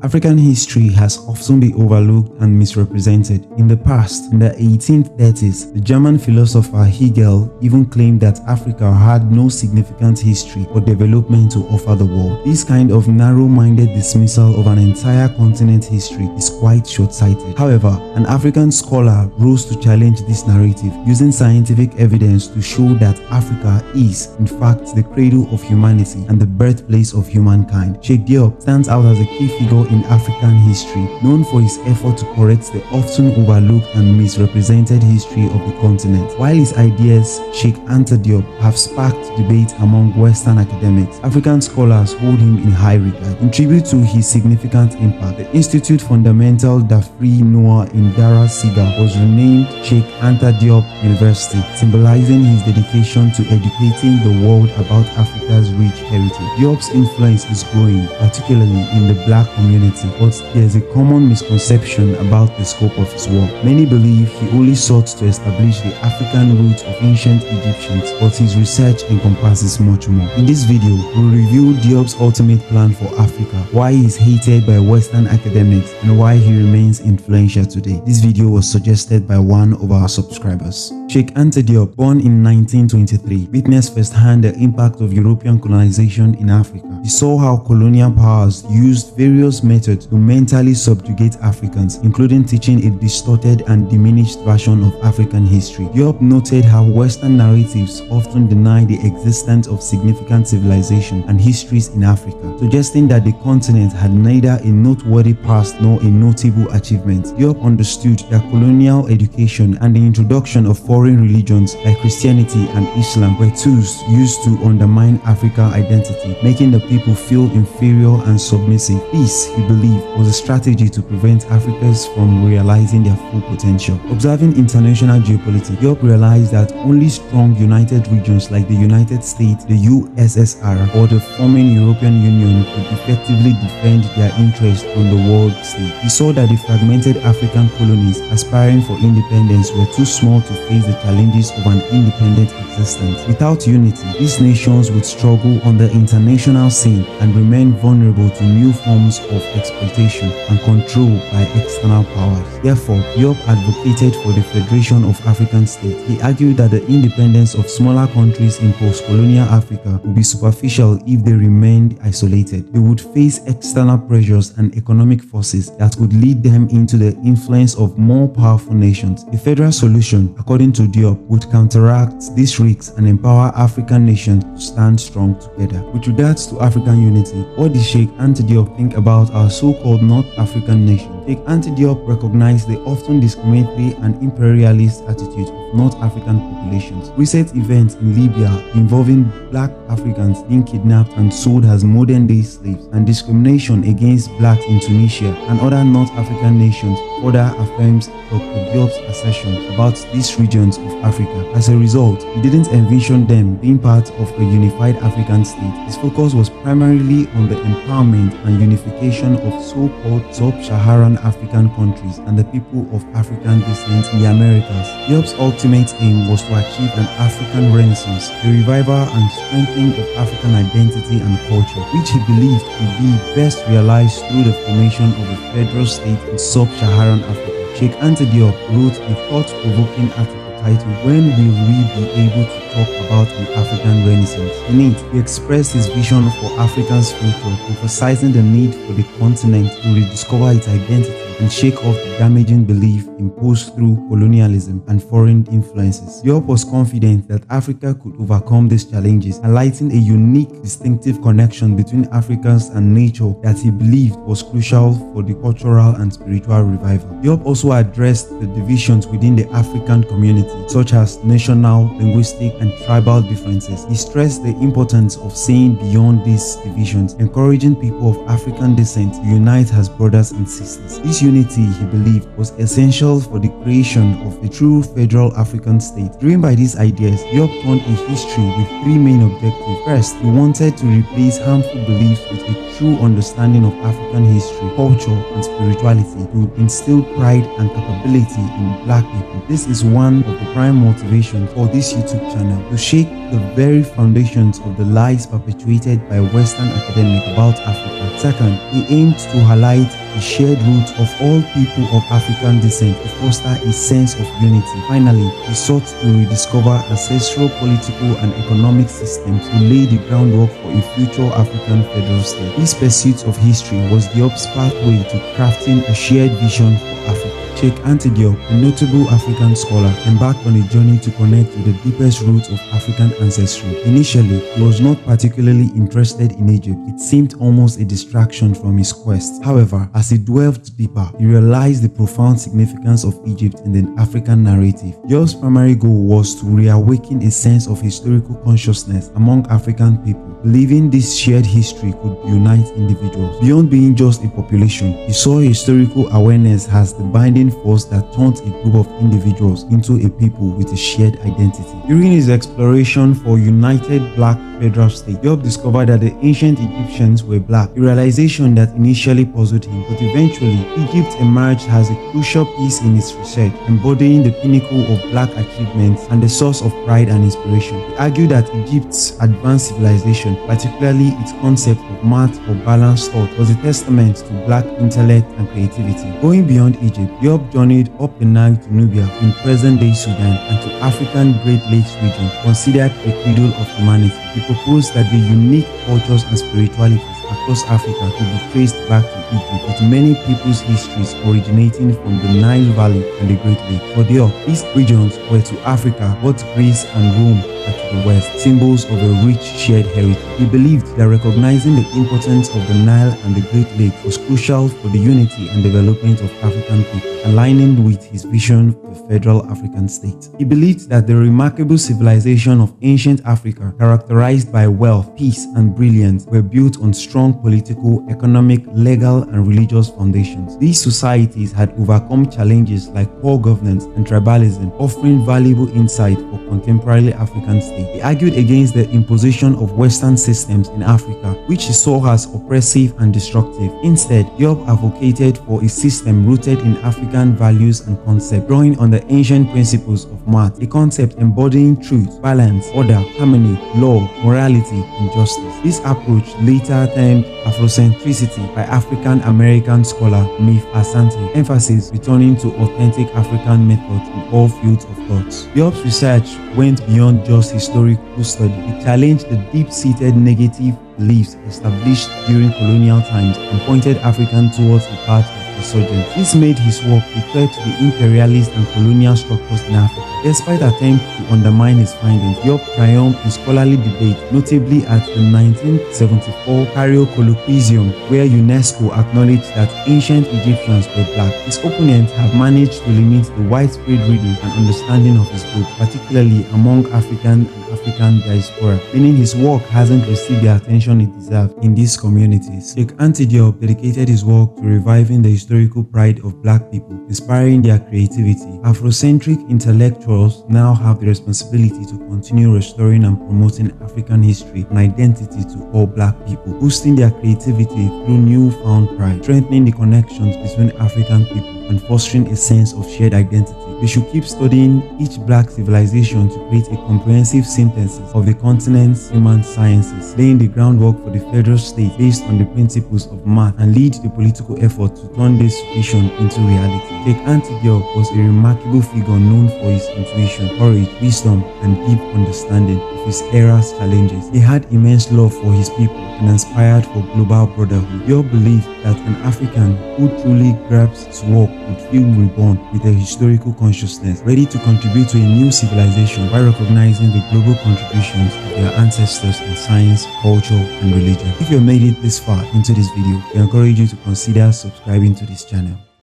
African history has often been overlooked and misrepresented. In the past, in the 1830s, the German philosopher Hegel even claimed that Africa had no significant history or development to offer the world. This kind of narrow-minded dismissal of an entire continent's history is quite short-sighted. However, an African scholar rose to challenge this narrative, using scientific evidence to show that Africa is, in fact, the cradle of humanity and the birthplace of humankind. Cheikh Diop stands out as a key figure in African history, known for his effort to correct the often overlooked and misrepresented history of the continent. While his ideas, Cheikh Anta Diop, have sparked debate among Western academics, African scholars hold him in high regard. In tribute to his significant impact, the Institute Fondamental d'Afrique Noire in Dar es Salaam was renamed Cheikh Anta Diop University, symbolizing his dedication to educating the world about Africa's rich heritage. Diop's influence is growing, particularly in the Black community, but there is a common misconception about the scope of his work. Many believe he only sought to establish the African roots of ancient Egyptians, but his research encompasses much more. In this video, we'll review Diop's ultimate plan for Africa, why he is hated by Western academics, and why he remains influential today. This video was suggested by one of our subscribers. Cheikh Anta Diop, born in 1923, witnessed firsthand the impact of European colonization in Africa. He saw how colonial powers used various methods to mentally subjugate Africans, including teaching a distorted and diminished version of African history. Diop noted how Western narratives often deny the existence of significant civilization and histories in Africa, suggesting that the continent had neither a noteworthy past nor a notable achievement. Diop understood that colonial education and the introduction of foreign religions like Christianity and Islam were tools used to undermine African identity, making the people feel inferior and submissive. This, he believed, was a strategy to prevent Africans from realizing their full potential. Observing international geopolitics, Diop realized that only strong united regions like the United States, the USSR, or the forming European Union could effectively defend their interests on the world stage. He saw that the fragmented African colonies aspiring for independence were too small to face the challenges of an independent existence. Without unity, these nations would struggle on the international scene and remain vulnerable to new forms of exploitation and control by external powers. Therefore, Diop advocated for the Federation of African States. He argued that the independence of smaller countries in post-colonial Africa would be superficial if they remained isolated. They would face external pressures and economic forces that would lead them into the influence of more powerful nations. A federal solution, according to Diop, would counteract these risks and empower African nations to stand strong together. With regards to African unity, what did Cheikh Anta Diop think about our so-called North African nation? Cheikh Anta Diop recognized the often discriminatory and imperialist attitude of North African populations. Recent events in Libya involving Black Africans being kidnapped and sold as modern-day slaves, and discrimination against blacks in Tunisia and other North African nations further affirms Dr. Diop's assertions about these regions of Africa. As a result, he didn't envision them being part of a unified African state. His focus was primarily on the empowerment and unification of so-called sub-Saharan African countries and the people of African descent in the Americas. Diop's ultimate aim was to achieve an African Renaissance, a revival and strengthening of African identity and culture, which he believed could be best realized through the formation of a federal state in sub-Saharan Africa. Cheikh Anta Diop wrote a thought-provoking article titled "When Will We Be Able to Talk About an African Renaissance?" In it, he expressed his vision for Africa's future, emphasizing the need for the continent to rediscover its identity and shake off the damaging belief imposed through colonialism and foreign influences. Diop was confident that Africa could overcome these challenges, highlighting a unique, distinctive connection between Africans and nature that he believed was crucial for the cultural and spiritual revival. Diop also addressed the divisions within the African community, such as national, linguistic, and tribal differences. He stressed the importance of seeing beyond these divisions, encouraging people of African descent to unite as brothers and sisters. This unity, he believed, was essential for the creation of a true federal African state. Driven by these ideas, Diop turned a history with three main objectives. First, he wanted to replace harmful beliefs with a true understanding of African history, culture, and spirituality to instill pride and capability in Black people. This is one of the prime motivations for this YouTube channel. channel to shake the very foundations of the lies perpetuated by Western academics about Africa. Second, he aimed to highlight the shared roots of all people of African descent to foster a sense of unity. Finally, he sought to rediscover ancestral political and economic systems to lay the groundwork for a future African federal state. This pursuit of history was Diop's pathway to crafting a shared vision for Africa. Cheikh Anta Diop, a notable African scholar, embarked on a journey to connect with the deepest roots of African ancestry. Initially, he was not particularly interested in Egypt. It seemed almost a distraction from his quest. However, as he delved deeper, he realized the profound significance of Egypt in the African narrative. Diop's primary goal was to reawaken a sense of historical consciousness among African people, believing this shared history could unite individuals. Beyond being just a population, he saw historical awareness as the binding force that turned a group of individuals into a people with a shared identity. During his exploration for united black federal state, Diop discovered that the ancient Egyptians were black, a realization that initially puzzled him, but eventually Egypt emerged as a crucial piece in his research, embodying the pinnacle of black achievements and the source of pride and inspiration. He argued that Egypt's advanced civilization, particularly its concept of math or balanced thought, was a testament to black intellect and creativity. Going beyond Egypt, Diop journeyed up the Nile to Nubia in present-day Sudan and to African Great Lakes region, considered the cradle of humanity. He proposed that the unique cultures and spiritualities across Africa could be traced back to Egypt, with many people's histories originating from the Nile Valley and the Great Lakes. For Diop, these regions were to Africa what Greece and Rome are to the West, symbols of a rich shared heritage. He believed that recognizing the importance of the Nile and the Great Lakes was crucial for the unity and development of African people, aligning with his vision of a federal African state. He believed that the remarkable civilization of ancient Africa, characterized by wealth, peace, and brilliance, were built on strong political, economic, legal, and religious foundations. These societies had overcome challenges like poor governance and tribalism, offering valuable insight for contemporary African states. He argued against the imposition of Western systems in Africa, which he saw as oppressive and destructive. Instead, Diop advocated for a system rooted in African values and concepts, drawing on the ancient principles of math, a concept embodying truth, balance, order, harmony, law, morality, and justice. This approach, later termed Afrocentricity by African-American scholar Mif Asante, emphasis returning to authentic African methods in all fields of thought. Diop's research went beyond just historical study. It challenged the deep-seated negative beliefs established during colonial times and pointed Africans towards a path of resurgence. This made his work a threat to the imperialist and colonial structures in Africa. Despite attempts to undermine his findings, Diop triumphed in scholarly debate, notably at the 1974 Cairo Colloquium, where UNESCO acknowledged that ancient Egyptians were black. His opponents have managed to limit the widespread reading and understanding of his book, particularly among African and African diaspora, meaning his work hasn't received the attention it deserves in these communities. Cheikh Anta Diop dedicated his work to reviving the historical pride of black people, inspiring their creativity. Afrocentric intellectuals now have the responsibility to continue restoring and promoting African history and identity to all black people, boosting their creativity through newfound pride, strengthening the connections between African people, and fostering a sense of shared identity. They should keep studying each black civilization to create a comprehensive synthesis of the continent's human sciences, laying the groundwork for the federal state based on the principles of math, and lead the political effort to turn this vision into reality. Cheikh Anta Diop was a remarkable figure known for his intuition, courage, wisdom, and deep understanding of his era's challenges. He had immense love for his people and inspired for global brotherhood. Diop believed that an African who truly grasps his work would feel reborn with a historical consciousness, ready to contribute to a new civilization by recognizing the global contributions of their ancestors in science, culture, and religion. If you have made it this far into this video, we encourage you to consider subscribing to this channel.